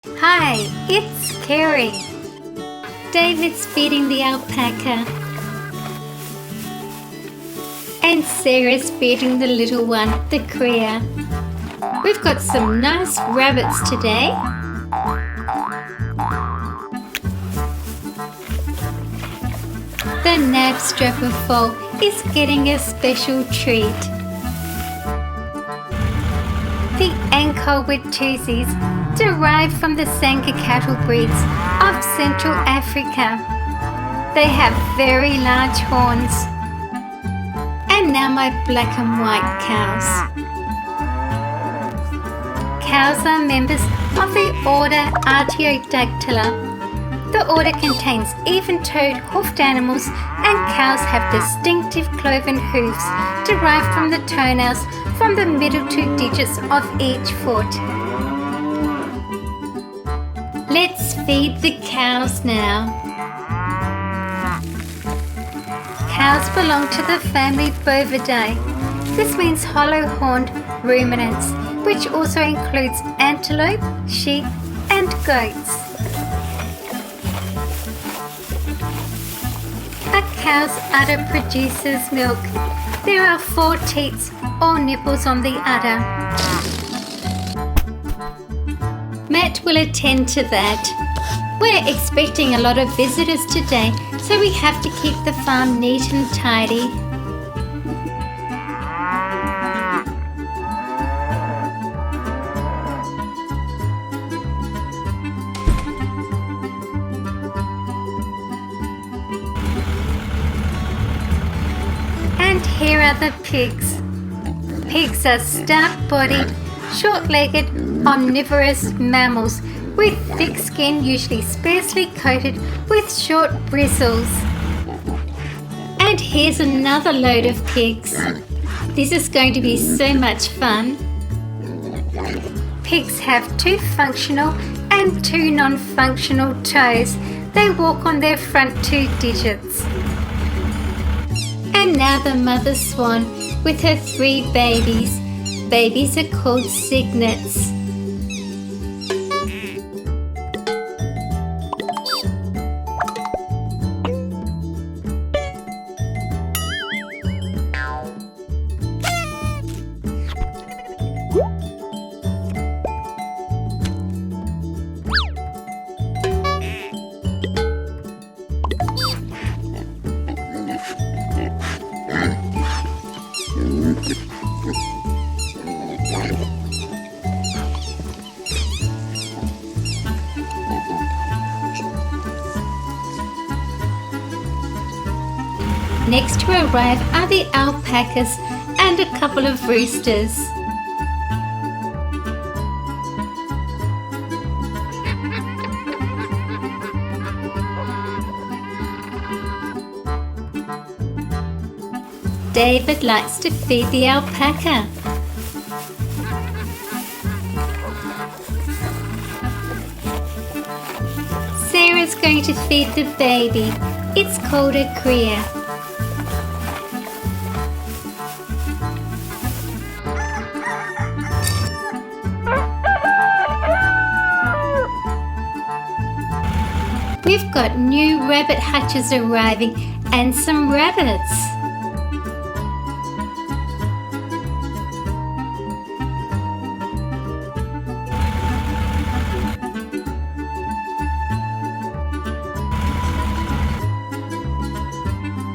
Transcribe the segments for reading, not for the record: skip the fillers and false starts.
Hi, it's Carrie. David's feeding the alpaca. And Sarah's feeding the little one, the cria. We've got some nice rabbits today. The knabstrapper foal is getting a special treat. The Ankle-with-Tusies derived from the Sangha cattle breeds of Central Africa. They have very large horns. And now my black and white cows. Cows are members of the order Artiodactyla. The order contains even-toed hoofed animals, and cows have distinctive cloven hoofs derived from the toenails from the middle two digits of each foot. Let's feed the cows now. Cows belong to the family Bovidae. This means hollow-horned ruminants, which also includes antelope, sheep, and goats. A cow's udder produces milk. There are 4 teats or nipples on the udder. Matt will attend to that. We're expecting a lot of visitors today, so we have to keep the farm neat and tidy. And here are the pigs. Pigs are stout-bodied, short-legged, omnivorous mammals with thick skin, usually sparsely coated with short bristles. And here's another load of pigs. This is going to be so much fun. Pigs have 2 functional and 2 non-functional toes. They walk on their front 2 digits. And now the mother swan with her 3 babies. Babies are called cygnets. Next to arrive are the alpacas and a couple of roosters. David likes to feed the alpaca. Sarah's going to feed the baby. It's called a cria. We've got new rabbit hutches arriving and some rabbits.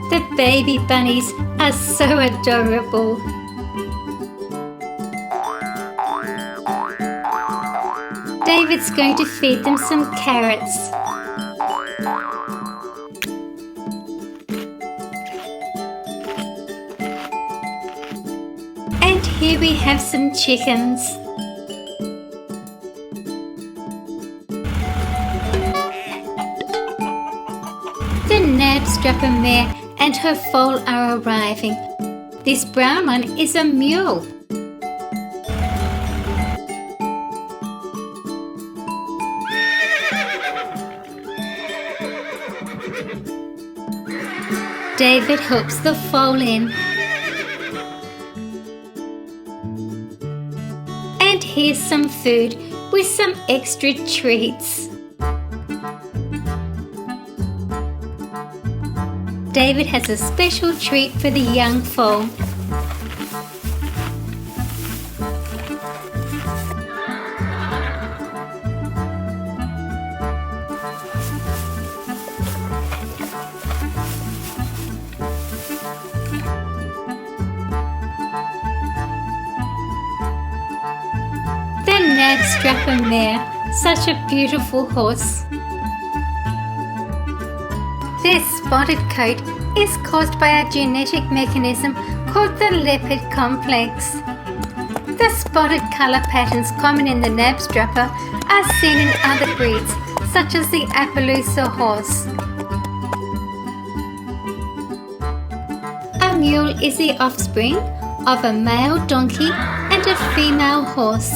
The baby bunnies are so adorable. David's going to feed them some carrots. And here we have some chickens. The knabstrapper mare and her foal are arriving. This brown one is a mule. David helps the foal in. And here's some food. with some extra treats. David has a special treat for the young foal. The nab-strapper mare, such a beautiful horse. Their spotted coat is caused by a genetic mechanism called the leopard complex. The spotted colour patterns common in the nab-strapper are seen in other breeds, such as the Appaloosa horse. A mule is the offspring of a male donkey and a female horse.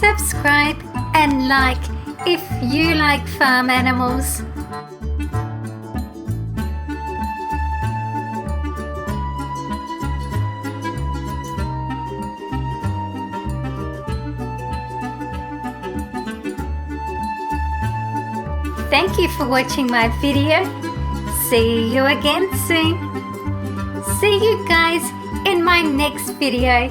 Subscribe and like if you like farm animals. Thank you for watching my video. See you again soon. See you guys in my next video.